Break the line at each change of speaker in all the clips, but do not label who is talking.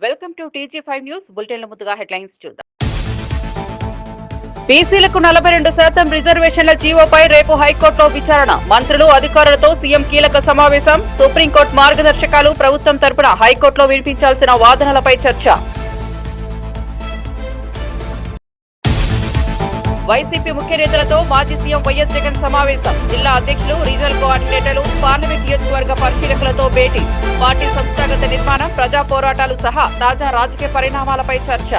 Welcome to TG5 news బులెటిన్ల ముందుగా headlines చూద్దాం. బీసీలకు 42% రిజర్వేషన్ల జీవోపై రేపు హైకోర్టులో విచారణ. మంత్రులు అధికారులతో సీఎం కీలక సమావేశం. సుప్రీంకోర్టు మార్గదర్శకాలు ప్రభుత్వం తరపున హైకోర్టులో వినిపించాల్సిన వాదనలపై చర్చ. వైసీపీ ముఖ్య నేతలతో మాజీ సీఎం వైఎస్ జగన్ సమావేశం. జిల్లా అధ్యక్షులు, రీజనల్ కోఆర్డినేటర్లు, పార్లమెంట్ నియోజకవర్గ పరిశీలకులతో భేటీ. పార్టీ సంస్థాగత నిర్మాణం, ప్రజా పోరాటాలు సహా తాజా రాజకీయ పరిణామాలపై చర్చ.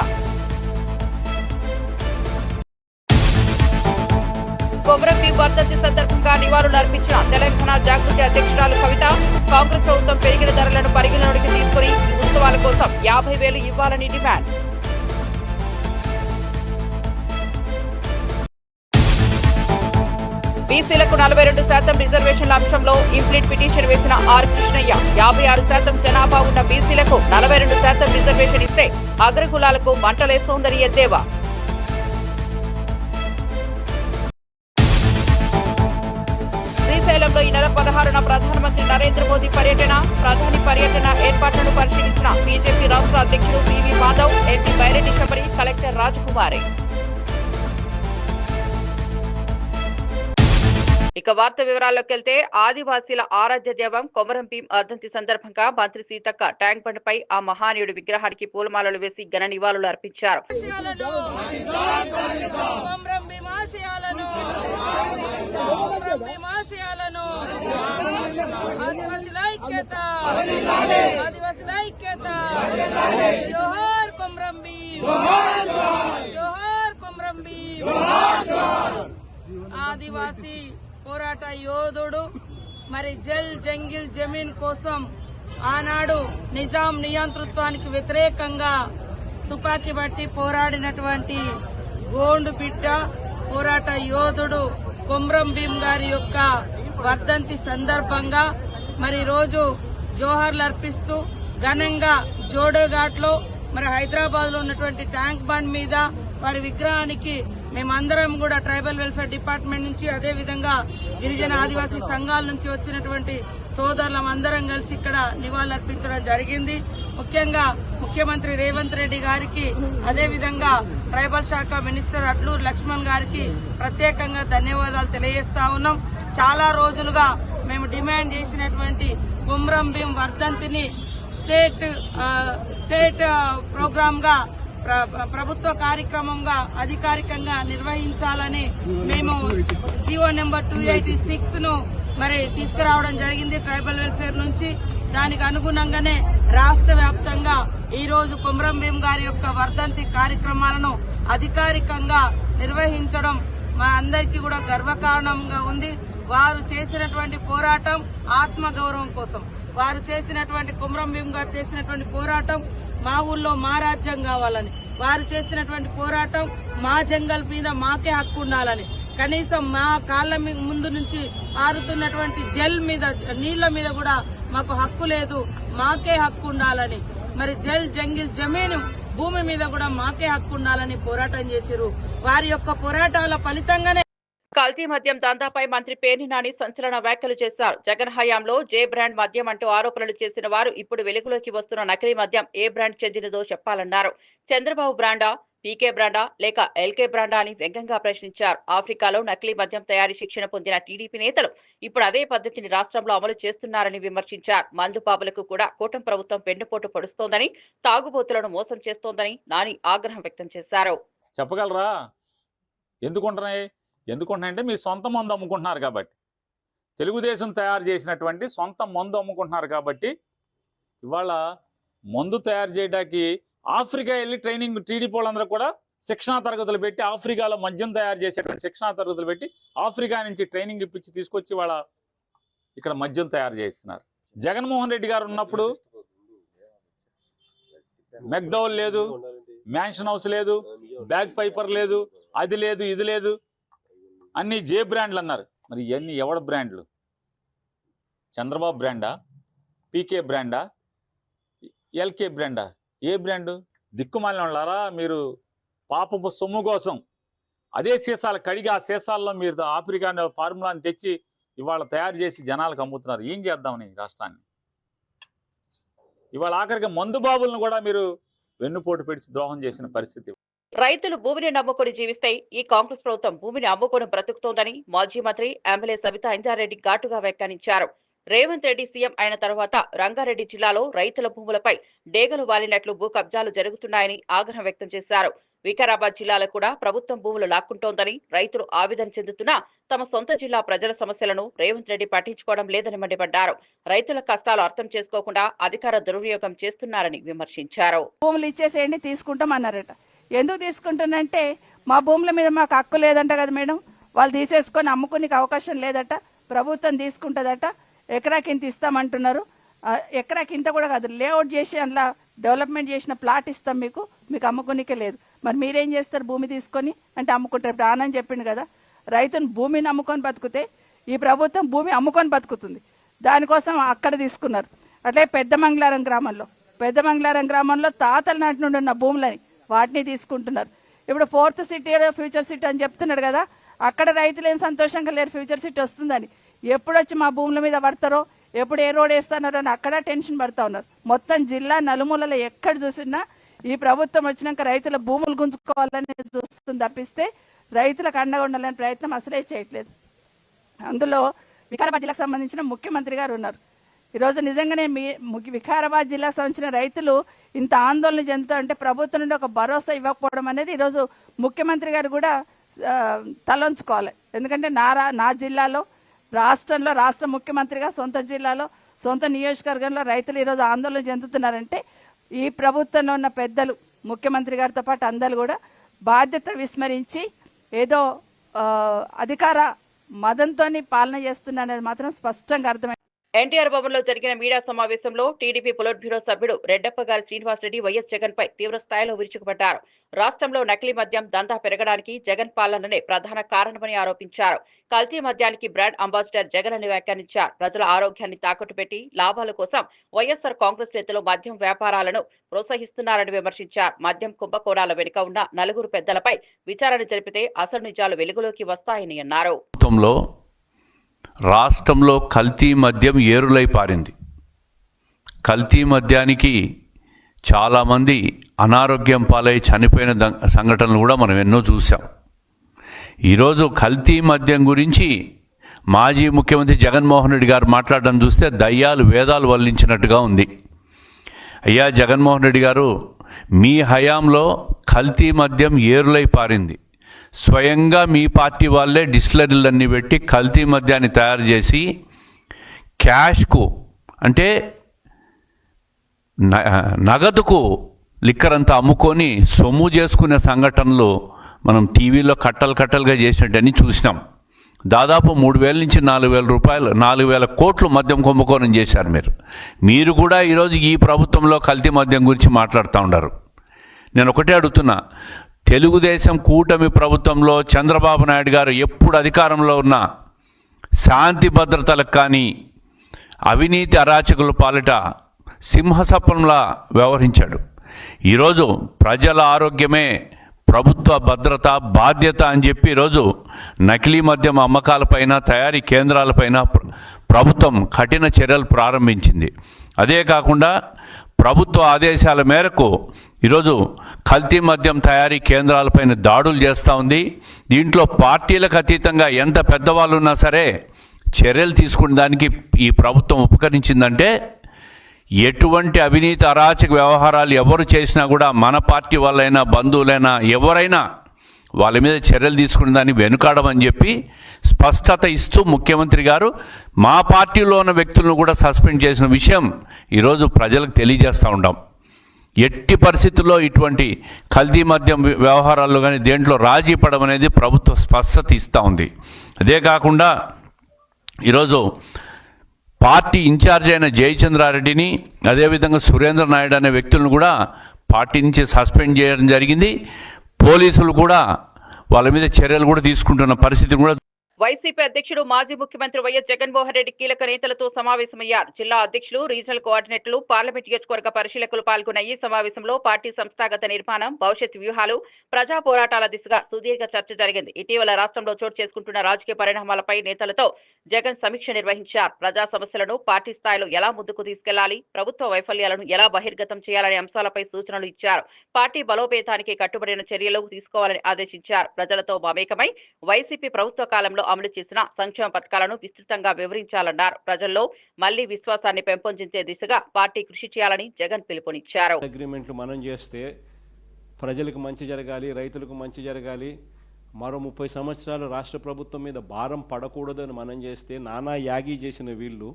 కొమరంభీం వర్ధంతి సందర్భంగా నివాళులు అర్పించిన తెలంగాణ జాగృతి అధ్యక్షురాలు కవిత, కాంగ్రెస్ ప్రభుత్వం పెరిగిన ధరలను పరిగణలోకి తీసుకుని ఉత్సవాల కోసం 50,000 ఇవ్వాలని డిమాండ్. బీసీలకు 42% రిజర్వేషన్ల అంశంలో ఇంప్లీట్ పిటిషన్ వేసిన ఆర్ కృష్ణయ్య, 56% జనాభా ఉన్న బీసీలకు 42% రిజర్వేషన్ ఇస్తే అగ్రకులాలకు మంటలేస్తోందని ఎద్దేవా. శ్రీశైలంలో ఈ నెల 16న ప్రధానమంత్రి నరేంద్ర మోదీ పర్యటన. ప్రధాని పర్యటన ఏర్పాట్లను పరిశీలించిన బీజేపీ రాష్ట్ర అధ్యక్షుడు PV Madhav, MP Byreddy Shabari, collector Rajakumari. ఇక వార్త వివరాల్లోకి వెళ్తే, ఆదివాసీల ఆరాధ్య దైవం కొమరంభీం వర్ధంతి సందర్భంగా మంత్రి సీతక్క ట్యాంక్ బండ్పై ఆ మహానీయుడి విగ్రహానికి పూలమాలలు వేసి ఘన నివాళులు అర్పించారు.
ఆదివాసీ పోరాట యోధుడు, మరి జల్ జంగిల్ జమీన్ కోసం ఆనాడు నిజాం నియంతృత్వానికి వ్యతిరేకంగా తుపాకీ బట్టి పోరాడినటువంటి గోండు బిడ్డ, పోరాట యోధుడు కొమరంభీం గారి యొక్క వర్ధంతి సందర్భంగా మరి రోజు జోహార్లు అర్పిస్తూ ఘనంగా జోడోఘాట్ లో మరి హైదరాబాద్ లో ఉన్నటువంటి ట్యాంక్ బండ్ మీద వారి విగ్రహానికి మేమందరం కూడా ట్రైబల్ వెల్ఫేర్ డిపార్ట్మెంట్ నుంచి, అదే విధంగా గిరిజన ఆదివాసీ సంఘాల నుంచి వచ్చినటువంటి సోదరులం అందరం కలిసి ఇక్కడ నివాళులర్పించడం జరిగింది. ముఖ్యంగా ముఖ్యమంత్రి రేవంత్ రెడ్డి గారికి, అదే విధంగా ట్రైబల్ శాఖ మినిస్టర్ అడ్లూరు లక్ష్మణ్ గారికి ప్రత్యేకంగా ధన్యవాదాలు తెలియజేస్తా ఉన్నాం. చాలా రోజులుగా మేము డిమాండ్ చేసినటువంటి కొమరంభీం వర్ధంతిని స్టేట్ ప్రోగ్రామ్ గా, ప్రభుత్వ కార్యక్రమంగా అధికారికంగా నిర్వహించాలని మేము జీవో నెంబర్ 286 ను మరి తీసుకురావడం జరిగింది ట్రైబల్ వెల్ఫేర్ నుంచి. దానికి అనుగుణంగానే రాష్ట్ర వ్యాప్తంగా ఈ రోజు కొమరంభీం గారి యొక్క వర్ధంతి కార్యక్రమాలను అధికారికంగా నిర్వహించడం మా అందరికీ కూడా గర్వకారణంగా ఉంది. వారు చేసినటువంటి పోరాటం ఆత్మగౌరవం కోసం, వారు చేసినటువంటి కొమరంభీం గారు చేసినటువంటి పోరాటం మా ఊళ్ళో మా రాజ్యం కావాలని, వారు చేసినటువంటి పోరాటం మా జంగల్ మీద మాకే హక్కు ఉండాలని, కనీసం మా కాళ్ల ముందు నుంచి ఆరుతున్నటువంటి జల్ మీద, నీళ్ల మీద కూడా మాకు హక్కు లేదు, మాకే హక్కు ఉండాలని, మరి జల్ జంగిల్ జమీన్ భూమి మీద కూడా మాకే హక్కు ఉండాలని పోరాటం చేసిరు. వారి యొక్క పోరాటాల ఫలితంగానే
కల్తీ మద్యం దందాపై మంత్రి పేర్ని నాని సంచలన వ్యాఖ్యలు చేశారు. జగన్ హయాంలో జే బ్రాండ్ మద్యం అంటూ ఆరోపణలు చేసిన వారు ఇప్పుడు వెలుగులోకి వస్తున్న నకిలీ మద్యం ఏ బ్రాండ్ చెందినదో చెప్పాలన్నారు. చంద్రబాబు బ్రాండా, పీకే బ్రాండా లేక ఎల్కే బ్రాండా అని వ్యంగ్యంగా ప్రశ్నించారు. ఆఫ్రికాలో నకిలీ మద్యం తయారీ శిక్షణ పొందిన టీడీపీ నేతలు ఇప్పుడు అదే పద్ధతిని రాష్ట్రంలో అమలు చేస్తున్నారని విమర్శించారు. మందుపాపులకు కూడా కూటమి ప్రభుత్వం పెండుపోటు పడుస్తోందని, తాగుబోతులను మోసం చేస్తోందని నాని ఆగ్రహం వ్యక్తం చేశారు.
చెప్పగలరా ఎందుకుంటున్నాయంటే మీ సొంత మందు అమ్ముకుంటున్నారు కాబట్టి, తెలుగుదేశం తయారు చేసినటువంటి సొంత మందు అమ్ముకుంటున్నారు కాబట్టి ఇవాళ మందు తయారు చేయడానికి ఆఫ్రికా వెళ్ళి ట్రైనింగ్, టీడీపీ వాళ్ళందరూ కూడా శిక్షణా తరగతులు పెట్టి, ఆఫ్రికాలో మద్యం తయారు చేసేటువంటి శిక్షణా తరగతులు పెట్టి ఆఫ్రికా నుంచి ట్రైనింగ్ ఇప్పించి తీసుకొచ్చి వాళ్ళ ఇక్కడ మద్యం తయారు చేస్తున్నారు. జగన్మోహన్ రెడ్డి గారు ఉన్నప్పుడు మెక్డౌల్ లేదు, మ్యాన్షన్ హౌస్ లేదు, బ్యాగ్ పైపర్ లేదు, అది లేదు, ఇది లేదు, అన్ని జే బ్రాండ్లు అన్నారు. మరి ఇవన్నీ ఎవడ బ్రాండ్లు? చంద్రబాబు బ్రాండా, పీకే బ్రాండా, ఎల్కే బ్రాండా? ఏ బ్రాండు? దిక్కుమాలిన వాళ్ళారా మీరు? పాపపు సొమ్ము కోసం అదే సీసాలు కడిగి, ఆ సీసాల్లో మీరు ఆఫ్రికా ఫార్ములాని తెచ్చి ఇవాళ తయారు చేసి జనాలకు అమ్ముతున్నారు. ఏం చేద్దామని రాష్ట్రాన్ని? ఇవాళ ఆఖరికి మందు బాబులను కూడా మీరు వెన్నుపోటు పెడిచి ద్రోహం చేసిన పరిస్థితి.
రైతులు భూమిని నమ్ముకొని జీవిస్తే ఈ కాంగ్రెస్ ప్రభుత్వం భూమిని అమ్ముకొని బ్రతుకుతోందని మాజీ మంత్రి ఎమ్మెల్యే సబితా ఇంద్రారెడ్డి ఘాటుగా వ్యాఖ్యానించారు. రేవంత్ రెడ్డి సీఎం అయిన తర్వాత రంగారెడ్డి జిల్లాలో రైతుల భూములపై డేగలు వాలినట్లు భూ కబ్జాలు జరుగుతున్నాయని ఆగ్రహం వ్యక్తం చేశారు. వికారాబాద్ జిల్లాలో కూడా ప్రభుత్వం భూములు లాక్కుంటోందని రైతులు ఆవేదన చెందుతున్నా తమ సొంత జిల్లా ప్రజల సమస్యలను రేవంత్ రెడ్డి పట్టించుకోవడం లేదని మండిపడ్డారు. రైతుల కష్టాలు అర్థం చేసుకోకుండా అధికార దుర్వినియోగం చేస్తున్నారని విమర్శించారు.
భూములు ఇచ్చేసేయండి తీసుకుంటాం అన్నారట. ఎందుకు తీసుకుంటున్నంటే మా భూముల మీద మాకు హక్కు లేదంట కదా మేడం, వాళ్ళు తీసేసుకొని అమ్ముకునే అవకాశం లేదట, ప్రభుత్వం తీసుకుంటుందట, ఎకరాకింత ఇస్తామంటున్నారు. ఎకరాకింత కూడా కాదు, లేఅవుట్ చేసి అందులో డెవలప్మెంట్ చేసిన ప్లాట్ ఇస్తాం మీకు అమ్ముకునికే లేదు. మరి మీరేం చేస్తారు? భూమి తీసుకొని అంటే అమ్ముకుంటారు. ఇప్పుడు ఆనని చెప్పిండు కదా, రైతుని భూమిని అమ్ముకొని బతుకుతే ఈ ప్రభుత్వం భూమి అమ్ముకొని బతుకుతుంది. దానికోసం అక్కడ తీసుకున్నారు. అట్లే పెద్దమంగళారం గ్రామంలో తాతల నాటి నుండి ఉన్న భూములని వాటిని తీసుకుంటున్నారు. ఇప్పుడు 4th సిటీ ఫ్యూచర్ సిటీ అని చెప్తున్నాడు కదా, అక్కడ రైతులు ఏం సంతోషంగా లేరు ఫ్యూచర్ సిటీ వస్తుందని. ఎప్పుడు వచ్చి మా భూముల మీద పడతారో, ఎప్పుడు ఏ రోడ్ వేస్తున్నారో అని అక్కడ టెన్షన్ పడుతూ ఉన్నారు. మొత్తం జిల్లా నలుమూలలో ఎక్కడ చూసినా ఈ ప్రభుత్వం వచ్చినాక రైతుల భూములు గుంజుకోవాలని చూస్తుంది తప్పిస్తే రైతులకు అండగా ఉండాలనే ప్రయత్నం అసలే చేయట్లేదు. అందులో వికారాబాద్ జిల్లాకు సంబంధించిన ముఖ్యమంత్రి గారు ఉన్నారు. ఈరోజు నిజంగానే వికారాబాద్ జిల్లాకు సంబంధించిన రైతులు ఇంత ఆందోళన చెందుతూ అంటే ప్రభుత్వం నుండి ఒక భరోసా ఇవ్వకపోవడం అనేది ఈరోజు ముఖ్యమంత్రి గారు కూడా తలంచుకోవాలి. ఎందుకంటే నా జిల్లాలో రాష్ట్ర ముఖ్యమంత్రిగా సొంత జిల్లాలో సొంత నియోజకవర్గంలో రైతులు ఈరోజు ఆందోళన చెందుతున్నారంటే ఈ ప్రభుత్వంలో ఉన్న పెద్దలు ముఖ్యమంత్రి గారితో పాటు అందరూ కూడా బాధ్యత విస్మరించి ఏదో అధికార మదంతోని పాలన చేస్తున్నారనేది మాత్రం స్పష్టంగా అర్థమైంది.
ఎన్టీఆర్ భవన్ లో జరిగిన మీడియా సమావేశంలో టీడీపీ పొలిట్ బ్యూరో సభ్యుడు రెడ్డప్ప గారి శ్రీనివాసరెడ్డి వైఎస్ జగన్ పై తీవ్ర స్థాయిలో విరుచుకుపడ్డారు. రాష్ట్రంలో నకిలీ మద్యం దందా పెరగడానికి జగన్ పాలననే ప్రధాన కారణమని ఆరోపించారు. కల్తీ మద్యానికి బ్రాండ్ అంబాసిడర్ జగన్ అని వ్యాఖ్యానించారు. ప్రజల ఆరోగ్యాన్ని తాకట్టు పెట్టి లాభాల కోసం వైఎస్ఆర్ కాంగ్రెస్ నేతలు మద్యం వ్యాపారాలను ప్రోత్సహిస్తున్నారని విమర్శించారు. మద్యం కుంభకోణాల వెనుక ఉన్న 4 పెద్దలపై విచారణ జరిపితే అసలు నిజాలు వెలుగులోకి వస్తాయని అన్నారు.
రాష్ట్రంలో కల్తీ మద్యం ఏరులై పారింది. కల్తీ మద్యానికి చాలామంది అనారోగ్యం పాలై చనిపోయిన సంఘటనలు కూడా మనం ఎన్నో చూసాం. ఈరోజు కల్తీ మద్యం గురించి మాజీ ముఖ్యమంత్రి జగన్మోహన్ రెడ్డి గారు మాట్లాడడం చూస్తే దయ్యాలు వేదాలు వల్లించినట్టుగా ఉంది. అయ్యా జగన్మోహన్ రెడ్డి గారు, మీ హయాంలో కల్తీ మద్యం ఏరులై పారింది. స్వయంగా మీ పార్టీ వాళ్ళే డిస్టిలరీలన్నీ పెట్టి కల్తీ మద్యాన్ని తయారు చేసి క్యాష్కు అంటే నగదుకు లిక్కర్ అంతా అమ్ముకొని సొమ్ము చేసుకునే సంఘటనలు మనం టీవీలో కట్టలుగా చేసినట్టని చూసినాం. దాదాపు 3,000 నుంచి 4,000 రూపాయలు 4,000 కోట్లు మద్యం కుంభకోణం చేశారు మీరు కూడా ఈరోజు ఈ ప్రభుత్వంలో కల్తీ మద్యం గురించి మాట్లాడుతూ ఉన్నారు. నేను ఒకటే అడుగుతున్నా, తెలుగుదేశం కూటమి ప్రభుత్వంలో చంద్రబాబు నాయుడు గారు ఎప్పుడు అధికారంలో ఉన్నా శాంతి భద్రతలకు కానీ అవినీతి అరాచకుల పాలిట సింహసప్పంలా వ్యవహరించాడు. ఈరోజు ప్రజల ఆరోగ్యమే ప్రభుత్వ భద్రత బాధ్యత అని చెప్పి ఈరోజు నకిలీ మద్యం అమ్మకాలపైన తయారీ కేంద్రాలపైన ప్రభుత్వం కఠిన చర్యలు ప్రారంభించింది. అదే కాకుండా ప్రభుత్వ ఆదేశాల మేరకు ఈరోజు కల్తీ మద్యం తయారీ కేంద్రాలపైన దాడులు చేస్తూ ఉంది. దీంట్లో పార్టీలకు అతీతంగా ఎంత పెద్దవాళ్ళు ఉన్నా సరే చర్యలు తీసుకునే దానికి ఈ ప్రభుత్వం ఉపకరించిందంటే ఎటువంటి అవినీతి అరాచక వ్యవహారాలు ఎవరు చేసినా కూడా మన పార్టీ వాళ్ళైనా బంధువులైనా ఎవరైనా వాళ్ళ మీద చర్యలు తీసుకునే దాన్ని వెనుకాడమని చెప్పి స్పష్టత ఇస్తూ ముఖ్యమంత్రి గారు మా పార్టీలో ఉన్న వ్యక్తులను కూడా సస్పెండ్ చేసిన విషయం ఈరోజు ప్రజలకు తెలియజేస్తూ ఉంటాం. ఎట్టి పరిస్థితుల్లో ఇటువంటి కల్తీ మద్యం వ్యవహారాల్లో కానీ దేంట్లో రాజీ పడడం అనేది ప్రభుత్వం స్పష్టత ఇస్తూ ఉంది. అదే కాకుండా ఈరోజు పార్టీ ఇన్ఛార్జ్ అయిన జయచంద్రారెడ్డిని అదేవిధంగా సురేంద్ర నాయుడు అనే వ్యక్తులను కూడా పార్టీ నుంచి సస్పెండ్ చేయడం జరిగింది. పోలీసులు కూడా వాళ్ళ మీద చర్యలు కూడా తీసుకుంటున్న పరిస్థితి కూడా
వైసీపీ అధ్యక్షుడు మాజీ ముఖ్యమంత్రి వైఎస్ జగన్మోహన్ రెడ్డి కీలక నేతలతో సమావేశమయ్యారు. జిల్లా అధ్యక్షులు, రీజనల్ కోఆర్డినేటర్లు, పార్లమెంట్ నియోజకవర్గ పరిశీలకులు పాల్గొన్న ఈ సమావేశంలో పార్టీ సంస్థాగత నిర్మాణం, భవిష్యత్ వ్యూహాలు, ప్రజా పోరాటాల దిశగా సుదీర్ఘ చర్చ జరిగింది. ఇటీవల రాష్ట్రంలో చోటు చేసుకుంటున్న రాజకీయ పరిణామాలపై నేతలతో జగన్ సమీక్ష నిర్వహించారు. ప్రజా సమస్యలను పార్టీ స్థాయిలో ఎలా ముందుకు తీసుకెళ్లాలి, ప్రభుత్వ వైఫల్యాలను ఎలా బహిర్గతం చేయాలనే అంశాలపై సూచనలు ఇచ్చారు. పార్టీ బలోపేతానికి కట్టుబడిన చర్యలు తీసుకోవాలని ఆదేశించారు. ప్రజలతో మమేకమై వైసీపీ ప్రభుత్వ కాలంలో అమలు చేసిన సంక్షేమ పథకాలను విస్తృతంగా వివరించాలన్నారు. ప్రజల్లో మళ్లీ విశ్వాసాన్ని పెంపొందించే దిశగా పార్టీ కృషి చేయాలని జగన్ పిలుపునిచ్చారు.
అగ్రిమెంట్లు మనం చేస్తే ప్రజలకు మంచి జరగాలి, రైతులకు మంచి జరగాలి, మరో 30 సంవత్సరాలు రాష్ట్ర ప్రభుత్వం మీద భారం పడకూడదని మనం చేస్తే నానా యాగి చేసిన వీళ్ళు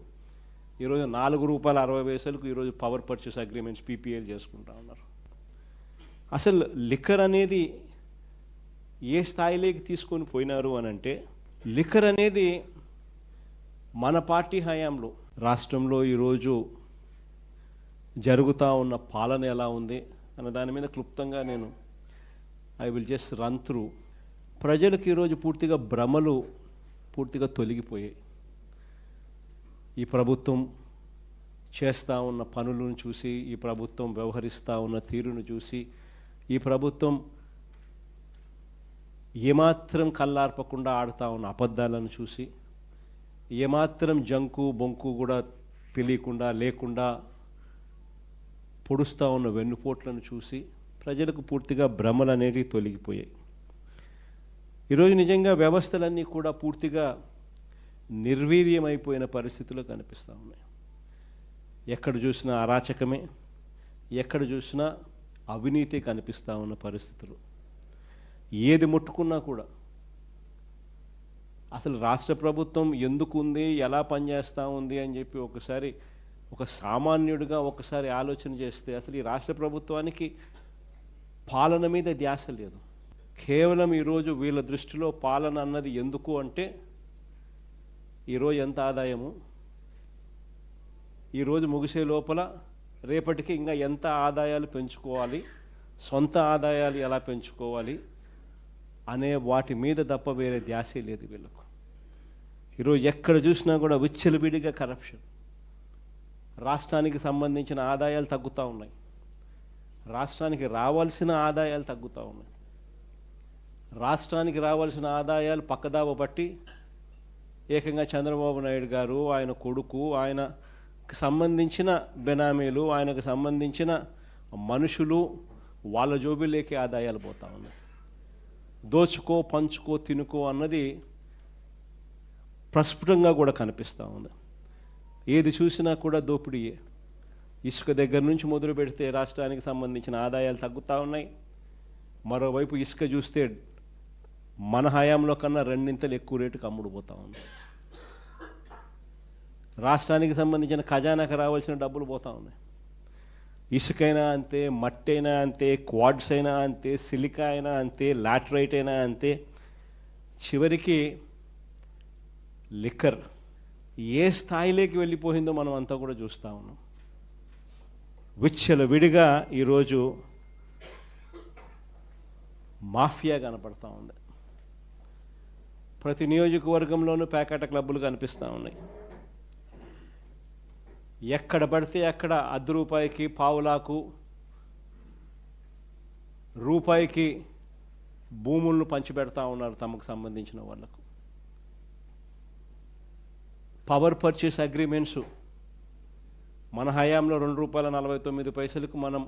ఈరోజు ₹4.60 ఈరోజు పవర్ పర్చేస్ అగ్రిమెంట్స్ పీపీఎల్ చేసుకుంటా ఉన్నారు. అసలు లిక్కర్ అనేది ఏ స్థాయిలోకి తీసుకొని పోయినారు అని అంటే, లిక్కర్ అనేది మన పార్టీ హయాంలో రాష్ట్రంలో ఈరోజు జరుగుతూ ఉన్న పాలన ఎలా ఉంది అన్న దాని మీద క్లుప్తంగా నేను I will just run through. ప్రజలకు ఈరోజు పూర్తిగా భ్రమలు పూర్తిగా తొలగిపోయాయి. ఈ ప్రభుత్వం చేస్తూ ఉన్న పనులను చూసి, ఈ ప్రభుత్వం వ్యవహరిస్తూ ఉన్న తీరును చూసి, ఈ ప్రభుత్వం ఏమాత్రం కళ్ళార్పకుండా ఆడుతూ ఉన్న అబద్ధాలను చూసి, ఏమాత్రం జంకు బొంకు కూడా తెలియకుండా లేకుండా పొడుస్తూ ఉన్న వెన్నుపోట్లను చూసి ప్రజలకు పూర్తిగా భ్రమలు అనేవి తొలగిపోయాయి. ఈరోజు నిజంగా వ్యవస్థలన్నీ కూడా పూర్తిగా నిర్వీర్యమైపోయిన పరిస్థితులు కనిపిస్తూ ఉన్నాయి. ఎక్కడ చూసినా అరాచకమే, ఎక్కడ చూసినా అవినీతి కనిపిస్తూ ఉన్న పరిస్థితులు. ఏది ముట్టుకున్నా కూడా అసలు రాష్ట్ర ప్రభుత్వం ఎందుకు ఉంది, ఎలా పనిచేస్తూ ఉంది అని చెప్పి ఒకసారి ఒక సామాన్యుడిగా ఒకసారి ఆలోచన చేస్తే అసలు ఈ రాష్ట్ర ప్రభుత్వానికి పాలన మీద ధ్యాస లేదు. కేవలం ఈరోజు వీళ్ళ దృష్టిలో పాలన అన్నది ఎందుకు అంటే, ఈరోజు ఎంత ఆదాయము, ఈరోజు ముగిసే లోపల రేపటికి ఇంకా ఎంత ఆదాయాలు పెంచుకోవాలి, సొంత ఆదాయాలు ఎలా పెంచుకోవాలి అనే వాటి మీద తప్ప వేరే ధ్యాసే లేదు వీళ్ళకు. ఈరోజు ఎక్కడ చూసినా కూడా విచ్చలవిడిగా కరప్షన్. రాష్ట్రానికి సంబంధించిన ఆదాయాలు తగ్గుతూ ఉన్నాయి, రాష్ట్రానికి రావాల్సిన ఆదాయాలు తగ్గుతూ ఉన్నాయి. రాష్ట్రానికి రావాల్సిన ఆదాయాలు పక్కదావ పట్టి ఏకంగా చంద్రబాబు నాయుడు గారు, ఆయన కొడుకు, ఆయనకు సంబంధించిన బెనామీలు, ఆయనకు సంబంధించిన మనుషులు వాళ్ళ జోబిలోకి ఆదాయాలు పోతూ ఉన్నాయి. దోచుకో, పంచుకో, తినుకో అన్నది ప్రస్ఫుటంగా కూడా కనిపిస్తూ ఉంది. ఏది చూసినా కూడా దోపిడీయే. ఇసుక దగ్గర నుంచి మొదలు పెడితే రాష్ట్రానికి సంబంధించిన ఆదాయాలు తగ్గుతూ ఉన్నాయి. మరోవైపు ఇసుక చూస్తే మన హయాంలో కన్నా 2 ఇంతలు ఎక్కువ రేటుకు అమ్ముడుపోతూ ఉంది. రాష్ట్రానికి సంబంధించిన ఖజానాకు రావాల్సిన డబ్బులు పోతూ ఉన్నాయి. ఇసుకైనా అంతే, మట్టి అయినా అంతే, క్వాడ్స్ అయినా అంతే, సిలికా అయినా అంతే, లాటరైట్ అయినా అంతే. చివరికి లిక్కర్ ఏ స్థాయిలోకి వెళ్ళిపోయిందో మనం అంతా కూడా చూస్తూ ఉన్నాం. విచ్చలవిడిగా ఈరోజు మాఫియా కనపడతా ఉంది. ప్రతి నియోజకవర్గంలోనూ ప్యాకెట్ క్లబ్బులు కనిపిస్తూ ఉన్నాయి. ఎక్కడ పడితే అక్కడ ₹10, పావులాకు, రూపాయికి భూములను పంచిపెడతా ఉన్నారు తమకు సంబంధించిన వాళ్ళకు. పవర్ పర్చేస్ అగ్రిమెంట్స్ మన హయాంలో ₹2.49 మనం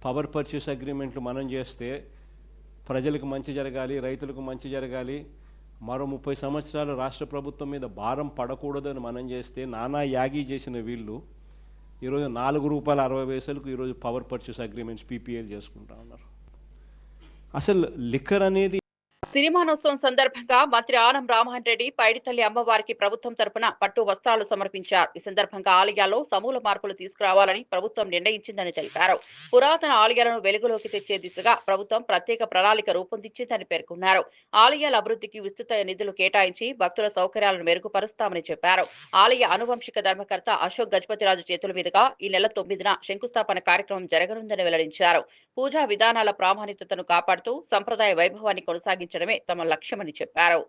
పవర్ పర్చేస్ అగ్రిమెంట్లు మనం చేస్తే ప్రజలకు మంచి జరగాలి, రైతులకు మంచి జరగాలి, మరో 30 సంవత్సరాలు రాష్ట్ర ప్రభుత్వం మీద భారం పడకూడదని మనం చేస్తే నానా యాగి చేసిన వీళ్ళు ఈరోజు ₹4.60 ఈరోజు పవర్ పర్చేస్ అగ్రిమెంట్స్ పీపీఎల్ చేసుకుంటా ఉన్నారు. అసలు లిక్కర్ అనేది
సిరిమానోత్సవం సందర్భంగా మంత్రి ఆనం రామమోహన్ రెడ్డి పైడితల్లి అమ్మవారికి ప్రభుత్వం తరపున పట్టు వస్త్రాలు సమర్పించారు. ఈ సందర్భంగా ఆలయాల్లో సమూల మార్పులు తీసుకురావాలని ప్రభుత్వం నిర్ణయించిందని తెలిపారు. పురాతన ఆలయాలను వెలుగులోకి తెచ్చే దిశగా ప్రభుత్వం ప్రత్యేక ప్రణాళిక రూపొందించిందని పేర్కొన్నారు. ఆలయాల అభివృద్ధికి విస్తృత నిధులు కేటాయించి భక్తుల సౌకర్యాలను మెరుగుపరుస్తామని చెప్పారు. ఆలయ అనువంశిక ధర్మకర్త అశోక్ గజపతిరాజు చేతుల మీదుగా ఈ నెల 9న శంకుస్థాపన కార్యక్రమం జరగనుందని వెల్లడించారు. పూజా విధానాల ప్రామాణికతను కాపాడుతూ సంప్రదాయ వైభవాన్ని కొనసాగించడం సాధించడమే తమ లక్ష్యమని చెప్పారు.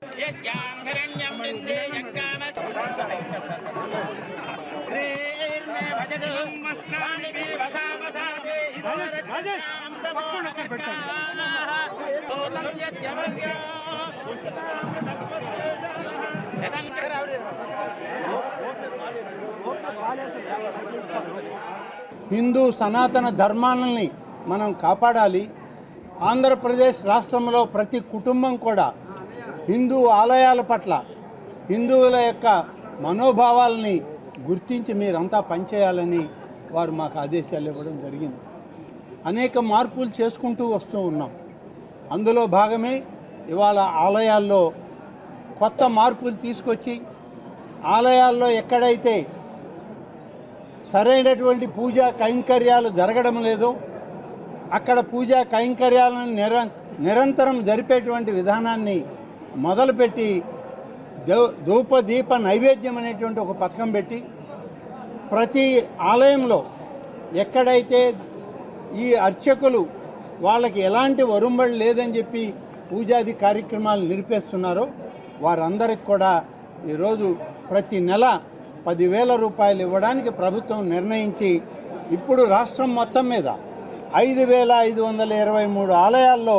హిందూ సనాతన ధర్మాలని మనం కాపాడాలి. ఆంధ్రప్రదేశ్ రాష్ట్రంలో ప్రతి కుటుంబం కూడా హిందూ ఆలయాల పట్ల హిందువుల యొక్క మనోభావాలని గుర్తించి మీరంతా పనిచేయాలని వారు మాకు ఆదేశాలు ఇవ్వడం జరిగింది. అనేక మార్పులు చేసుకుంటూ వస్తూ ఉన్నాం. అందులో భాగమే ఇవాళ ఆలయాల్లో కొత్త మార్పులు తీసుకొచ్చి ఆలయాల్లో ఎక్కడైతే సరైనటువంటి పూజా కైంకర్యాలు జరగడం లేదో అక్కడ పూజా కైంకర్యాలను నిరంతరం జరిపేటువంటి విధానాన్ని మొదలుపెట్టి ధూపదీప నైవేద్యం అనేటువంటి ఒక పథకం పెట్టి ప్రతి ఆలయంలో ఎక్కడైతే ఈ అర్చకులు వాళ్ళకి ఎలాంటి వరుంబడి లేదని చెప్పి పూజాది కార్యక్రమాలు నిలిపేస్తున్నారో వారందరికి కూడా ఈరోజు ప్రతి నెల 10,000 రూపాయలు ఇవ్వడానికి ప్రభుత్వం నిర్ణయించి ఇప్పుడు రాష్ట్రం మొత్తం మీద 5,523 ఆలయాల్లో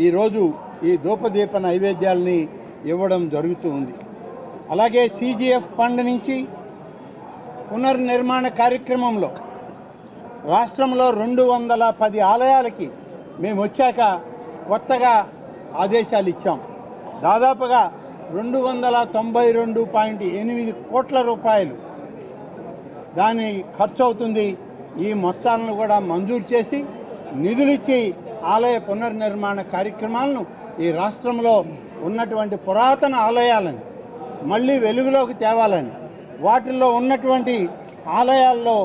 ఈరోజు ఈ ధూపదీప నైవేద్యాలని ఇవ్వడం జరుగుతూ ఉంది. అలాగే CGF ఫండ్ నుంచి పునర్నిర్మాణ కార్యక్రమంలో రాష్ట్రంలో 210 ఆలయాలకి మేము వచ్చాక కొత్తగా ఆదేశాలు ఇచ్చాం. దాదాపుగా 292.8 కోట్ల రూపాయలు దాని ఖర్చు అవుతుంది. ఈ మొత్తాలను కూడా మంజూరు చేసి నిధులిచ్చి ఆలయ పునర్నిర్మాణ కార్యక్రమాలను ఈ రాష్ట్రంలో ఉన్నటువంటి పురాతన ఆలయాలను మళ్ళీ వెలుగులోకి తేవాలని వాటిల్లో ఉన్నటువంటి ఆలయాల్లో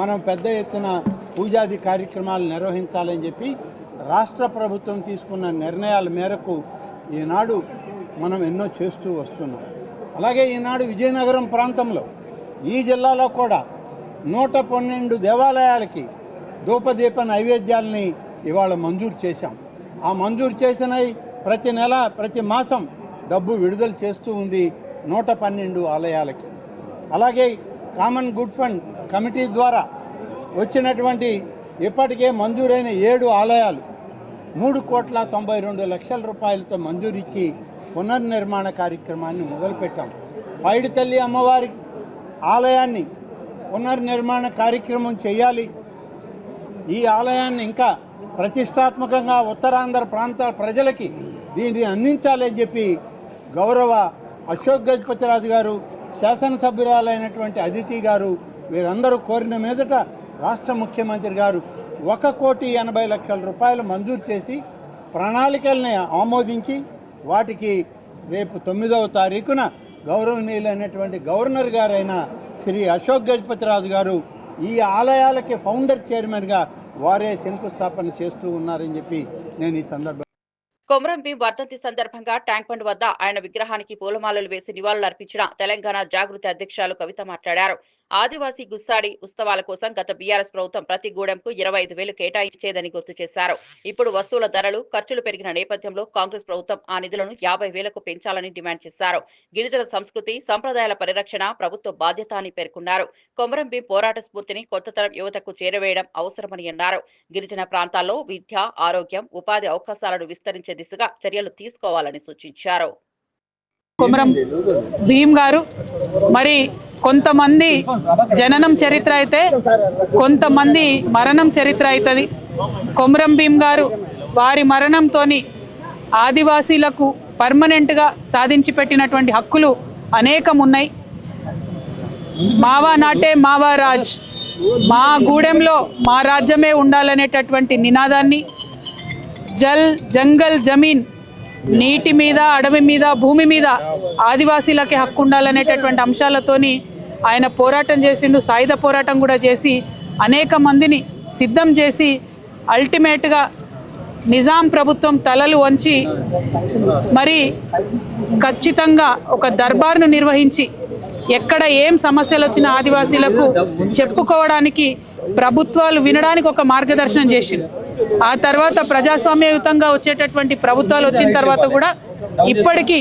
మనం పెద్ద ఎత్తున పూజాది కార్యక్రమాలు నిర్వహించాలని చెప్పి రాష్ట్ర ప్రభుత్వం తీసుకున్న నిర్ణయాల మేరకు ఈనాడు మనం ఎన్నో చేస్తూ వస్తున్నాం. అలాగే ఈనాడు విజయనగరం ప్రాంతంలో ఈ జిల్లాలో కూడా 112 దేవాలయాలకి ధూపదీప నైవేద్యాలని ఇవాళ మంజూరు చేశాం. ఆ మంజూరు చేసినవి ప్రతి నెల ప్రతి మాసం డబ్బు విడుదల చేస్తూ ఉంది 112 ఆలయాలకి. అలాగే కామన్ గుడ్ ఫండ్ కమిటీ ద్వారా వచ్చినటువంటి ఇప్పటికే మంజూరైన 7 ఆలయాలు 3,92,00,000 రూపాయలతో మంజూరు ఇచ్చి పునర్నిర్మాణ కార్యక్రమాన్ని మొదలుపెట్టాం. పైడితల్లి అమ్మవారి ఆలయాన్ని పునర్నిర్మాణ కార్యక్రమం చేయాలి. ఈ ఆలయాన్ని ఇంకా ప్రతిష్టాత్మకంగా ఉత్తరాంధ్ర ప్రాంత ప్రజలకి దీన్ని అందించాలని చెప్పి గౌరవ అశోక్ గజపతిరాజు గారు, శాసనసభ్యురాలైనటువంటి అదితి గారు వీరందరూ కోరిన మీదట రాష్ట్ర ముఖ్యమంత్రి గారు 1,80,00,000 రూపాయలు మంజూరు చేసి ప్రణాళికల్ని ఆమోదించి వాటికి రేపు 9వ తారీఖున గౌరవనీయులైనటువంటి గవర్నర్ గారైన శ్రీ అశోక్ గజపతిరాజు గారు ఈ ఆలయాలకి ఫౌండర్ చైర్మన్గా వారే శంకుస్థాపన చేస్తూ ఉన్నారని చెప్పి నేను ఈ సందర్భంగా
కొమరం భీం వర్ధంతి సందర్భంగా ట్యాంక్ బండ్ వద్ద ఆయన విగ్రహానికి పూలమాలలు వేసి నివాళులర్పించిన తెలంగాణ జాగృతి అధ్యక్షులు కవిత మాట్లాడారు. ఆదివాసీ గుస్సాడి ఉత్సవాల కోసం గత బీఆర్ఎస్ ప్రభుత్వం ప్రతి గూడెంకు 25,000 కేటాయించేదని గుర్తు చేశారు. ఇప్పుడు వస్తువుల ధరలు ఖర్చులు పెరిగిన నేపథ్యంలో కాంగ్రెస్ ప్రభుత్వం ఆ నిధులను 50,000కు పెంచాలని డిమాండ్ చేశారు. గిరిజన సంస్కృతి సంప్రదాయాల పరిరక్షణ ప్రభుత్వ బాధ్యత అని పేర్కొన్నారు. కొమరం భీం పోరాట స్ఫూర్తిని కొత్త తరం యువతకు చేరవేయడం అవసరమని అన్నారు. గిరిజన ప్రాంతాల్లో విద్య, ఆరోగ్యం, ఉపాధి అవకాశాలను విస్తరించే దిశగా చర్యలు తీసుకోవాలని సూచించారు.
కొమరం భీం గారు మరి కొంతమంది జననం చరిత్ర అయితే కొంతమంది మరణం చరిత్ర అవుతుంది. కొమరం భీం గారు వారి మరణంతోని ఆదివాసీలకు పర్మనెంట్గా సాధించి పెట్టినటువంటి హక్కులు అనేకం ఉన్నాయి. మావా నాటే మావా రాజ్, మా గూడెంలో మా రాజ్యమే ఉండాలనేటటువంటి నినాదాన్ని, జల్ జంగల్ జమీన్, నీటి మీద, అడవి మీద, భూమి మీద ఆదివాసీలకే హక్కు ఉండాలనేటటువంటి అంశాలతోని ఆయన పోరాటం చేసిండు. సాయుధ పోరాటం కూడా చేసి అనేక మందిని సిద్ధం చేసి అల్టిమేట్గా నిజాం ప్రభుత్వం తలలు వంచి మరి ఖచ్చితంగా ఒక దర్బార్ను నిర్వహించి ఎక్కడ ఏం సమస్యలు వచ్చిన ఆదివాసీలకు చెప్పుకోవడానికి ప్రభుత్వాలు వినడానికి ఒక మార్గదర్శనం చేసిండు. ఆ తర్వాత ప్రజాస్వామ్యయుతంగా వచ్చేటటువంటి ప్రభుత్వాలు వచ్చిన తర్వాత కూడా ఇప్పటికీ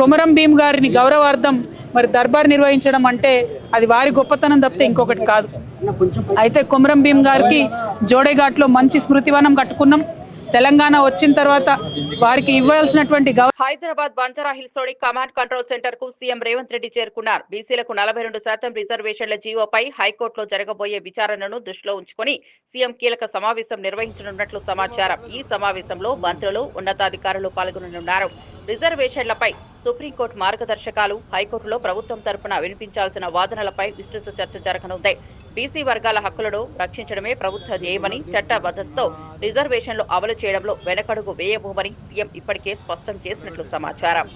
కొమరం భీమ్ గారిని గౌరవార్థం మరి దర్బార్ నిర్వహించడం అంటే అది వారి గొప్పతనం తప్పితే ఇంకొకటి కాదు. అయితే కొమరం భీమ్ గారికి జోడేఘాట్లో మంచి స్మృతివనం కట్టుకున్నాం. తెలంగాణ వచ్చిన తర్వాత వారికి ఇవ్వాల్సినటువంటి
హైదరాబాద్ బంజారా హిల్స్ లోని కమాండ్ కంట్రోల్ సెంటర్ కు సీఎం రేవంత్ రెడ్డి చేరుకున్నారు. బీసీలకు 42% రిజర్వేషన్ల జీవోపై హైకోర్టులో జరగబోయే విచారణను దృష్టిలో ఉంచుకుని సీఎం కీలక సమావేశం నిర్వహించనున్నట్లు సమాచారం. ఈ సమావేశంలో మంత్రులు, ఉన్నతాధికారులు పాల్గొననున్నారు. రిజర్వేషన్లపై సుప్రీంకోర్టు మార్గదర్శకాలు, హైకోర్టులో ప్రభుత్వం తరపున వినిపించాల్సిన వాదనలపై విస్తృత చర్చ జరగనుంది. బీసీ వర్గాల హక్కులను రక్షించడమే ప్రభుత్వ ధ్యేయమని, చట్టబద్ధతతో రిజర్వేషన్లు అమలు చేయడంలో వెనకడుగు వేయబోమని సీఎం ఇప్పటికే స్పష్టం చేసినట్లు సమాచారం.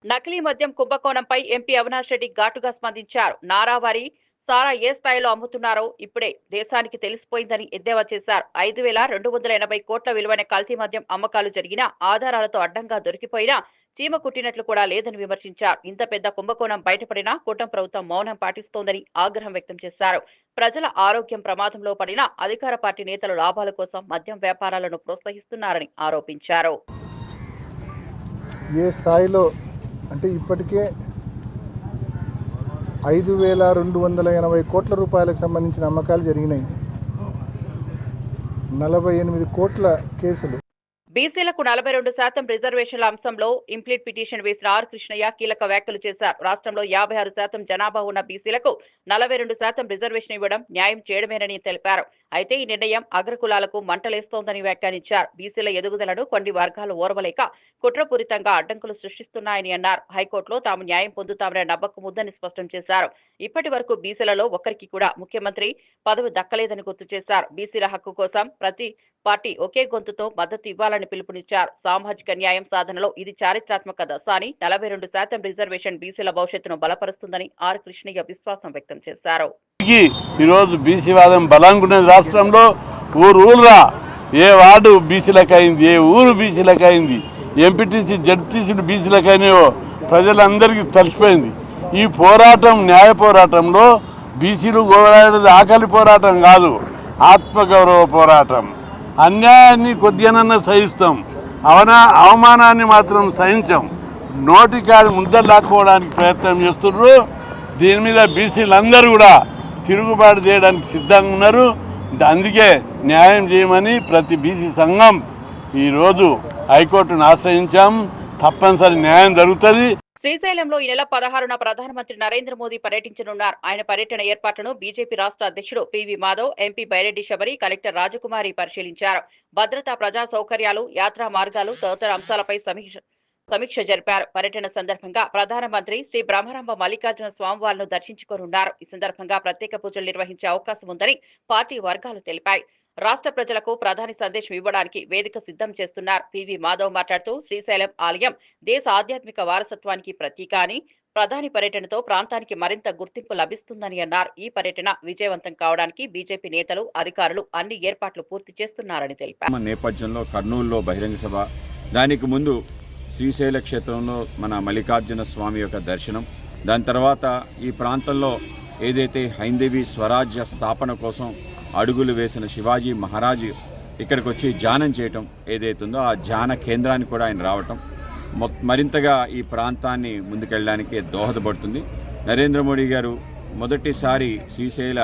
నకిలీ మద్యం కుంభకోణంపై ఎంపీ అవినాష్ రెడ్డి ఘాటుగా స్పందించారు. నారావారి సారా ఏ స్థాయిలో అమ్ముతున్నారో ఇప్పుడే దేశానికి తెలిసిపోయిందని ఎద్దేవా చేశారు. 5,280 కోట్ల విలువైన కల్తీ మద్యం అమ్మకాలు జరిగినా ఆధారాలతో అడ్డంగా దొరికిపోయినా చీమ కుట్టినట్లు కూడా లేదని విమర్శించారు. ఇంత పెద్ద కుంభకోణం బయటపడినా కూటమి ప్రభుత్వం మౌనం పాటిస్తోందని ఆగ్రహం వ్యక్తం చేశారు. ప్రజల ఆరోగ్యం ప్రమాదంలో పడినా అధికార పార్టీ నేతలు లాభాల కోసం మద్యం వ్యాపారాలను ప్రోత్సహిస్తున్నారని ఆరోపించారు.
ఏ స్థాయిలో అంటే ఇప్పటికే 5,280 కోట్ల రూపాయలకు సంబంధించిన అమ్మకాలు జరిగినాయి. 48 కోట్ల కేసులు.
బీసీలకు 42% రిజర్వేషన్ల అంశంలో ఇంప్లీట్ పిటిషన్ వేసిన ఆర్ కృష్ణయ్య కీలక వ్యాఖ్యలు చేశారు. రాష్ట్రంలో 56% జనాభా ఉన్న బీసీలకు 42% రిజర్వేషన్ ఇవ్వడం న్యాయం చేయడమేనని తెలిపారు. అయితే ఈ నిర్ణయం అగ్రకులాలకు మంటలేస్తోందని వ్యాఖ్యానించారు. బీసీల ఎదుగుదలను కొన్ని వర్గాలు ఓర్వలేక కుట్రపూరితంగా అడ్డంకులు సృష్టిస్తున్నాయని అన్నారు. హైకోర్టులో తాము న్యాయం పొందుతామనే నమ్మకం ఉందని స్పష్టం చేశారు. ఇప్పటి వరకు బీసీలలో ఒక్కరికి కూడా ముఖ్యమంత్రి పదవి దక్కలేదని గుర్తు చేశారు. బీసీల హక్కు కోసం ప్రతి పార్టీ ఒకే గొంతుతో మద్దతు ఇవ్వాలని పిలుపునిచ్చారు. సామాజిక న్యాయం సాధనలో ఇది చారిత్రాత్మక దశ అని, 42% రిజర్వేషన్ బీసీల భవిష్యత్తును బలపరుస్తుందని ఆర్ కృష్ణయ్య విశ్వాసం వ్యక్తం చేశారు.
ఈరోజు బీసీ వాదం బలంగా ఉన్నది. రాష్ట్రంలో ఊరురా ఏ వార్డు బీసీలకు అయింది, ఏ ఊరు బీసీలకు అయింది, ఎంపీటీసీ జడ్పీటీసీలు బీసీలకు అయినాయో ప్రజలందరికీ తెలిసిపోయింది. ఈ పోరాటం న్యాయ పోరాటంలో బీసీలు గోరాడేది ఆకలి పోరాటం కాదు, ఆత్మగౌరవ పోరాటం. అన్యాయాన్ని కొద్దిగానన్నా సహిస్తాం, అవమానాన్ని మాత్రం సహించాం. నోటికాడి ముద్దలు లాక్కోవడానికి ప్రయత్నం చేస్తున్నారు. దీని మీద బీసీలందరూ కూడా తిరుగుబాటు చేయడానికి సిద్ధంగా ఉన్నారు. అందుకే న్యాయం చేయమని ప్రతి బీసీ సంఘం ఈరోజు హైకోర్టును ఆశ్రయించాం. తప్పనిసరి న్యాయం జరుగుతుంది.
శ్రీశైలంలో ఈ నెల 16న ప్రధానమంత్రి నరేంద్ర మోదీ పర్యటించనున్నారు. ఆయన పర్యటన ఏర్పాట్లను బీజేపీ రాష్ట్ర అధ్యక్షుడు PV Madhav, MP Byreddy Shabari, collector Rajakumari పరిశీలించారు. భద్రత, ప్రజా సౌకర్యాలు, యాత్రా మార్గాలు తదితర అంశాలపై సమీక్ష జరిపారు. పర్యటన సందర్భంగా ప్రధానమంత్రి శ్రీ బ్రహ్మరంభ మల్లికార్జున స్వామివార్లను దర్శించుకోనున్నారు. ఈ సందర్భంగా ప్రత్యేక పూజలు నిర్వహించే అవకాశం ఉందని పార్టీ వర్గాలు తెలిపాయి. రాష్ట్ర ప్రజలకు ప్రధాని సందేశం ఇవ్వడానికి వేదిక సిద్ధం చేస్తున్నారు. పివి మాధవ్ మాట్లాడుతూ శ్రీశైలం ఆలయం దేశ ఆధ్యాత్మిక వారసత్వానికి ప్రతీక అని, ప్రధాని పర్యటనతో ప్రాంతానికి మరింత గుర్తింపు లభిస్తుందని అన్నారు. ఈ పర్యటన విజయవంతం కావడానికి బీజేపీ నేతలు, అధికారులు అన్ని ఏర్పాట్లు పూర్తి చేస్తున్నారని తెలిపారు.
నేపథ్యంలో కర్నూలులో బహిరంగ సభ, దానికి ముందు శ్రీశైల క్షేత్రంలో మన మల్లికార్జున స్వామి యొక్క దర్శనం, దాని తర్వాత ఈ ప్రాంతంలో ఏదైతే హైందవీ స్వరాజ్య స్థాపన కోసం అడుగులు వేసిన శివాజీ మహారాజు ఇక్కడికి వచ్చి ధ్యానం చేయటం ఏదైతుందో ఆ ధ్యాన కేంద్రానికి కూడా ఆయన రావటం మరింతగా ఈ ప్రాంతాన్ని ముందుకెళ్ళడానికి దోహదపడుతుంది. నరేంద్ర మోడీ గారు మొదటిసారి శ్రీశైల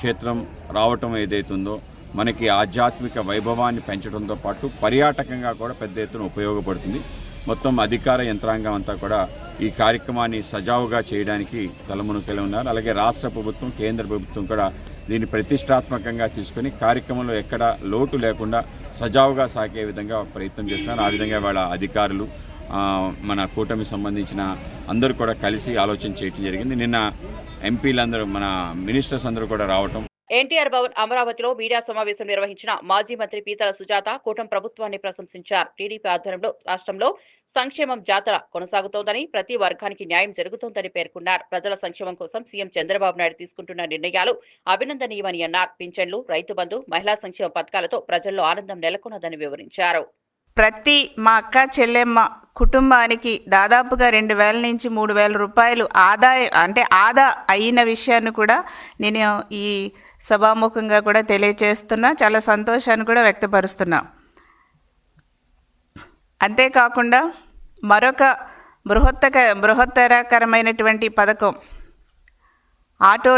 క్షేత్రం రావటం ఏదైతుందో మనకి ఆధ్యాత్మిక వైభవాన్ని పెంచడంతో పాటు పర్యాటకంగా కూడా పెద్ద ఎత్తున ఉపయోగపడుతుంది. మొత్తం అధికార యంత్రాంగం అంతా కూడా ఈ కార్యక్రమాన్ని సజావుగా చేయడానికి తలమునకలే ఉన్నారు. అలాగే రాష్ట్ర ప్రభుత్వం, కేంద్ర ప్రభుత్వం కూడా దీన్ని ప్రతిష్టాత్మకంగా తీసుకొని కార్యక్రమంలో ఎక్కడ లోటు లేకుండా సజావుగా సాగే విధంగా ప్రయత్నం చేస్తున్నారు. ఆ విధంగా వాళ్ళ అధికారులు, మన కూటమి సంబంధించిన అందరూ కూడా కలిసి ఆలోచన చేయడం జరిగింది. నిన్న ఎంపీలందరూ, మన మినిస్టర్స్ అందరూ కూడా రావటం
ఎన్టీఆర్ భవన్ అమరావతిలో మీడియా సమావేశం నిర్వహించిన మాజీ మంత్రి పీతల సుజాత కూటమి ప్రభుత్వాన్ని ప్రశంసించారు. టీడీపీ ఆధ్వర్యంలో రాష్ట్రంలో సంక్షేమం జాతర కొనసాగుతోందని, ప్రతి వర్గానికి న్యాయం జరుగుతోందని పేర్కొన్నారు. ప్రజల సంక్షేమం కోసం సీఎం చంద్రబాబు నాయుడు తీసుకుంటున్న నిర్ణయాలు అభినందనీయమని అన్నారు. పింఛన్లు, రైతు బంధు, మహిళా సంక్షేమ పథకాలతో ప్రజల్లో ఆనందం నెలకొన్నదని వివరించారు.
ప్రతి మా అక్క చెల్లెమ్మ కుటుంబానికి దాదాపుగా 2,000 నుంచి 3,000 రూపాయలు ఆదా అయిన విషయాన్ని కూడా నేను ఈ సభాముఖంగా కూడా తెలియజేస్తున్నా. చాలా సంతోషాన్ని కూడా వ్యక్తపరుస్తున్నా. అంతేకాకుండా మరొక బృహత్తరకరమైనటువంటి పథకం ఆటో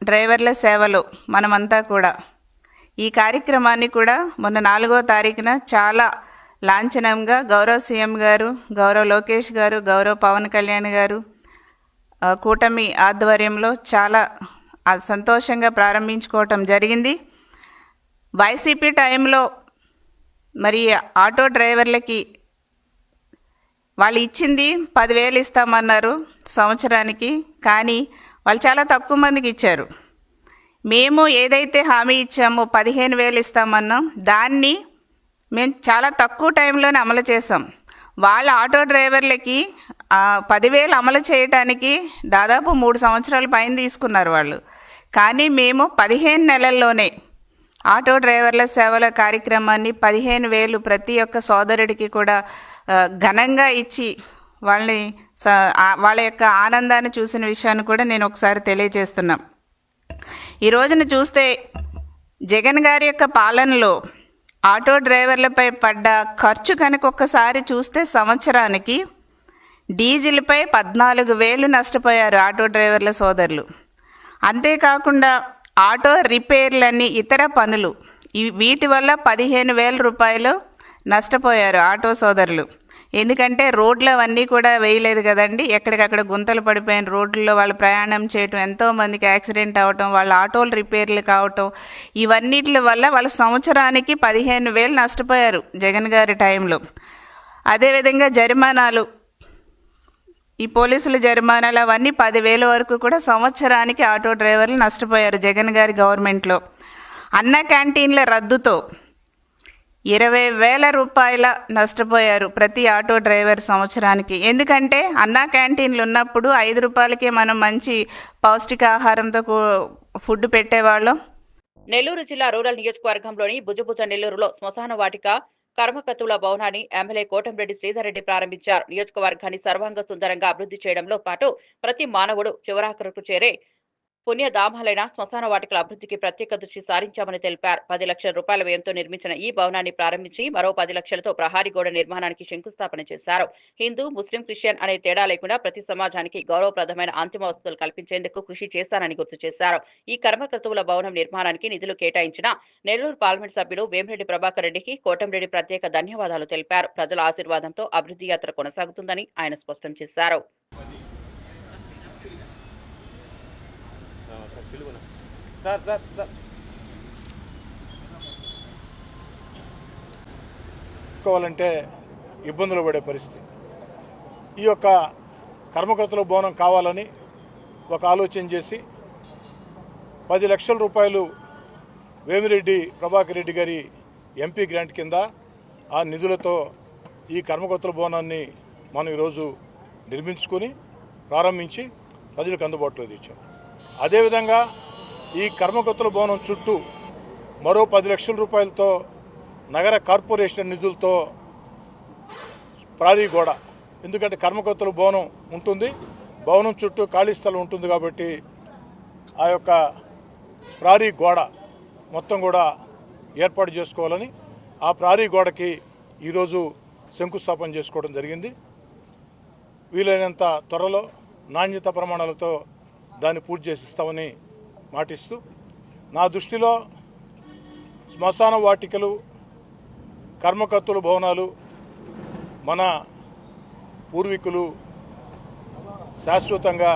డ్రైవర్ల సేవలు. మనమంతా కూడా ఈ కార్యక్రమాన్ని కూడా మొన్న 4వ తారీఖున చాలా లాంఛనంగా గౌరవ సీఎం గారు, గౌరవ లోకేష్ గారు, గౌరవ పవన్ కళ్యాణ్ గారు కూటమి ఆధ్వర్యంలో చాలా సంతోషంగా ప్రారంభించుకోవటం జరిగింది. వైసీపీ టైంలో మరి ఆటో డ్రైవర్లకి వాళ్ళు ఇచ్చింది 10,000 ఇస్తామన్నారు సంవత్సరానికి, కానీ వాళ్ళు చాలా తక్కువ మందికి ఇచ్చారు. మేము ఏదైతే హామీ ఇచ్చామో 15,000 ఇస్తామన్నాం, దాన్ని మేము చాలా తక్కువ టైంలోనే అమలు చేసాం. వాళ్ళ ఆటో డ్రైవర్లకి 10,000 అమలు చేయటానికి దాదాపు 3 సంవత్సరాల పైన తీసుకున్నారు వాళ్ళు. కానీ మేము 15 నెలల్లోనే ఆటో డ్రైవర్ల సేవల కార్యక్రమాన్ని 15,000 ప్రతి ఒక్క సోదరుడికి కూడా ఘనంగా ఇచ్చి వాళ్ళ యొక్క ఆనందాన్ని చూసిన విషయాన్ని కూడా నేను ఒకసారి తెలియజేస్తున్నాం. ఈ రోజున చూస్తే జగన్ గారి యొక్క పాలనలో ఆటో డ్రైవర్లపై పడ్డ ఖర్చు కనుక ఒక్కసారి చూస్తే సంవత్సరానికి డీజిల్పై 14,000 నష్టపోయారు ఆటో డ్రైవర్ల సోదరులు. అంతేకాకుండా ఆటో రిపేర్లని, ఇతర పనులు, వీటి వల్ల 15,000 రూపాయలు నష్టపోయారు ఆటో సోదరులు. ఎందుకంటే రోడ్లు అవన్నీ కూడా వేయలేదు కదండి, ఎక్కడికక్కడ గుంతలు పడిపోయిన రోడ్లలో వాళ్ళు ప్రయాణం చేయటం, ఎంతోమందికి యాక్సిడెంట్ అవటం, వాళ్ళ ఆటోలు రిపేర్లు కావటం, ఇవన్నిటి వల్ల వాళ్ళ సంవత్సరానికి 15,000 నష్టపోయారు జగన్ గారి టైంలో. అదేవిధంగా జరిమానాలు, ఈ పోలీసుల జరిమానాలు అవన్నీ 10,000 వరకు కూడా సంవత్సరానికి ఆటో డ్రైవర్లు నష్టపోయారు జగన్ గారి గవర్నమెంట్లో. అన్న క్యాంటీన్ల రద్దుతో 20,000 రూపాయల నష్టపోయారు ప్రతి ఆటో డ్రైవర్ సంవత్సరానికి. ఎందుకంటే అన్నా క్యాంటీన్లు ఉన్నప్పుడు 5 రూపాయలకే మనం మంచి పౌష్టికాహారంతో ఫుడ్ పెట్టేవాళ్ళం.
నెల్లూరు జిల్లా రూరల్ నియోజకవర్గంలోని భుజభుజ నెల్లూరులో శ్మశాన వాటిక కర్మకర్తల భవనాన్ని ఎమ్మెల్యే కోటంరెడ్డి శ్రీధర్ రెడ్డి ప్రారంభించారు. నియోజకవర్గాన్ని సర్వాంగ సుందరంగా అభివృద్ధి చేయడంలో పాటు ప్రతి మానవుడు చివరాఖరుకు చేరే పుణ్యధామాలైన శ్మశాన వాటికల అభివృద్ధికి ప్రత్యేక దృష్టి సారించామని తెలిపారు. 10 లక్షల రూపాయల వ్యయంతో నిర్మించిన ఈ భవనాన్ని ప్రారంభించి మరో 10 లక్షలతో ప్రహారీ గోడ నిర్మాణానికి శంకుస్థాపన చేశారు. హిందూ, ముస్లిం, క్రిస్టియన్ అనే తేడా లేకుండా ప్రతి సమాజానికి గౌరవప్రదమైన అంతిమ వసతులు కల్పించేందుకు కృషి చేశారని గుర్తు చేశారు. ఈ కర్మకర్తవుల భవనం నిర్మాణానికి నిధులు కేటాయించిన నెల్లూరు పార్లమెంట్ సభ్యులు వేమిరెడ్డి ప్రభాకర్ రెడ్డికి కోటంరెడ్డి ప్రత్యేక ధన్యవాదాలు తెలిపారు. ప్రజల ఆశీర్వాదంతో అభివృద్ధి యాత్ర కొనసాగుతుందని ఆయన స్పష్టం చేశారు.
కోవాలంటే ఇబ్బందులు పడే పరిస్థితి. ఈ యొక్క కర్మకర్తల భవనం కావాలని ఒక ఆలోచన చేసి 10 లక్షల రూపాయలు వేమిరెడ్డి ప్రభాకర్ రెడ్డి గారి ఎంపీ గ్రాంట్ కింద ఆ నిధులతో ఈ కర్మకర్తల భవనాన్ని మనం ఈరోజు నిర్మించుకొని ప్రారంభించి ప్రజలకు అందుబాటులో తెచ్చాం. అదేవిధంగా ఈ కర్మకర్తల భవనం చుట్టూ మరో 10 లక్షల రూపాయలతో నగర కార్పొరేషన్ నిధులతో ప్రారీ గోడ, ఎందుకంటే కర్మకర్తల భవనం ఉంటుంది, భవనం చుట్టూ ఖాళీ స్థలం ఉంటుంది కాబట్టి ఆ యొక్క ప్రారీ గోడ మొత్తం కూడా ఏర్పాటు చేసుకోవాలని ఆ ప్రారీ గోడకి ఈరోజు శంకుస్థాపన చేసుకోవడం జరిగింది. వీలైనంత త్వరలో నాణ్యత ప్రమాణాలతో దాన్ని పూర్తి చేసిస్తామని మాటిస్తూ, నా దృష్టిలో శ్మశాన వాటికలు, కర్మకర్తల భవనాలు మన పూర్వీకులు శాశ్వతంగా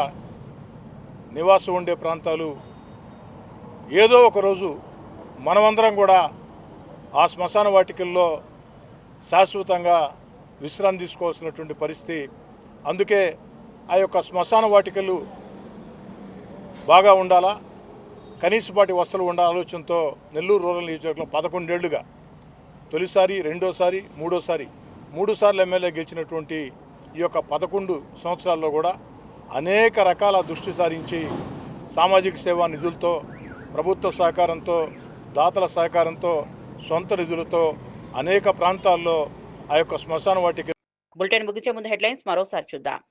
నివాసం ఉండే ప్రాంతాలు. ఏదో ఒకరోజు మనమందరం కూడా ఆ శ్మశాన వాటికల్లో శాశ్వతంగా విశ్రాంతి తీసుకోవాల్సినటువంటి పరిస్థితి. అందుకే ఆ యొక్క శ్మశాన వాటికలు బాగా ఉండాలా, కనీసపాటి వసతులు ఉండాల ఆలోచనతో నెల్లూరు రూరల్ నియోజకవర్గంలో 11 ఏళ్లుగా తొలిసారి, రెండోసారి, మూడోసారి 3 సార్లు ఎమ్మెల్యే గెలిచినటువంటి ఈ యొక్క 11 సంవత్సరాల్లో కూడా అనేక రకాల దృష్టి సారించి సామాజిక సేవా నిధులతో, ప్రభుత్వ సహకారంతో, దాతల సహకారంతో, సొంత నిధులతో అనేక ప్రాంతాల్లో ఆ యొక్క శ్మశాన వాటిక.
బులెటిన్ ముగించే ముందు హెడ్లైన్స్ మరోసారి చూద్దాం.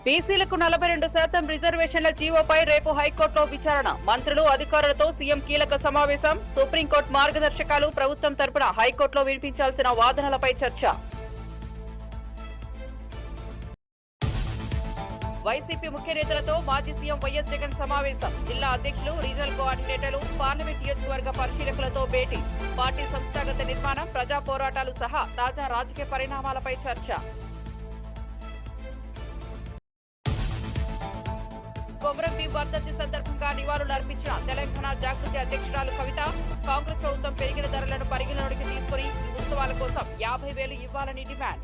బీసీలకు 42% రిజర్వేషన్ల జీవోపై రేపు హైకోర్టులో విచారణ. మంత్రులు, అధికారులతో సీఎం కీలక సమావేశం. సుప్రీంకోర్టు మార్గదర్శకాలు ప్రభుత్వం తరపున హైకోర్టులో వినిపించాల్సిన వాదనలపై చర్చ. వైసీపీ ముఖ్య నేతలతో మాజీ సీఎం వైఎస్ జగన్ సమావేశం. జిల్లా అధ్యక్షులు, రీజనల్ కోఆర్డినేటర్లు, పార్లమెంట్ నియోజకవర్గ పరిశీలకులతో భేటీ. పార్టీ సంస్థాగత నిర్మాణం, ప్రజా పోరాటాలు సహా తాజా రాజకీయ పరిణామాలపై చర్చ. కొమరం భీం వర్ధంతి సందర్భంగా నివాళులు అర్పించిన తెలంగాణ జాగృతి అధ్యక్షురాలు కవిత. కాంగ్రెస్ ప్రభుత్వం పెరిగిన ధరలను పరిగణలోకి తీసుకుని ఈ ఉత్సవాల కోసం 50,000 ఇవ్వాలని డిమాండ్.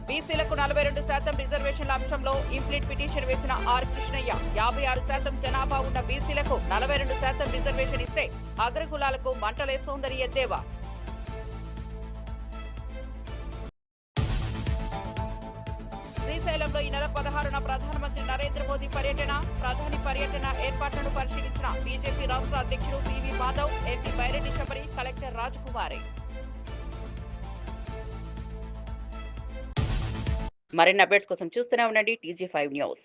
బీసీలకు 42% రిజర్వేషన్ల అంశంలో ఇంప్లీట్ పిటిషన్ వేసిన ఆర్ కృష్ణయ్య. 56% జనాభా ఉన్న బీసీలకు 42% రిజర్వేషన్ ఇస్తే అగ్రకులాలకు మంటలేస్తోందని ఎద్దేవా. శ్రీశైలంలో ఈ నెల 16న ప్రధానమంత్రి నరేంద్ర మోదీ పర్యటన. ప్రధాని పర్యటన ఏర్పాట్లను పరిశీలించిన బీజేపీ రాష్ట్ర అధ్యక్షుడు PV Madhav, MP Byreddy Shabari, collector Rajakumari. మరిన్ని అప్డేట్స్ కోసం చూస్తూనే ఉండండి TG5 న్యూస్.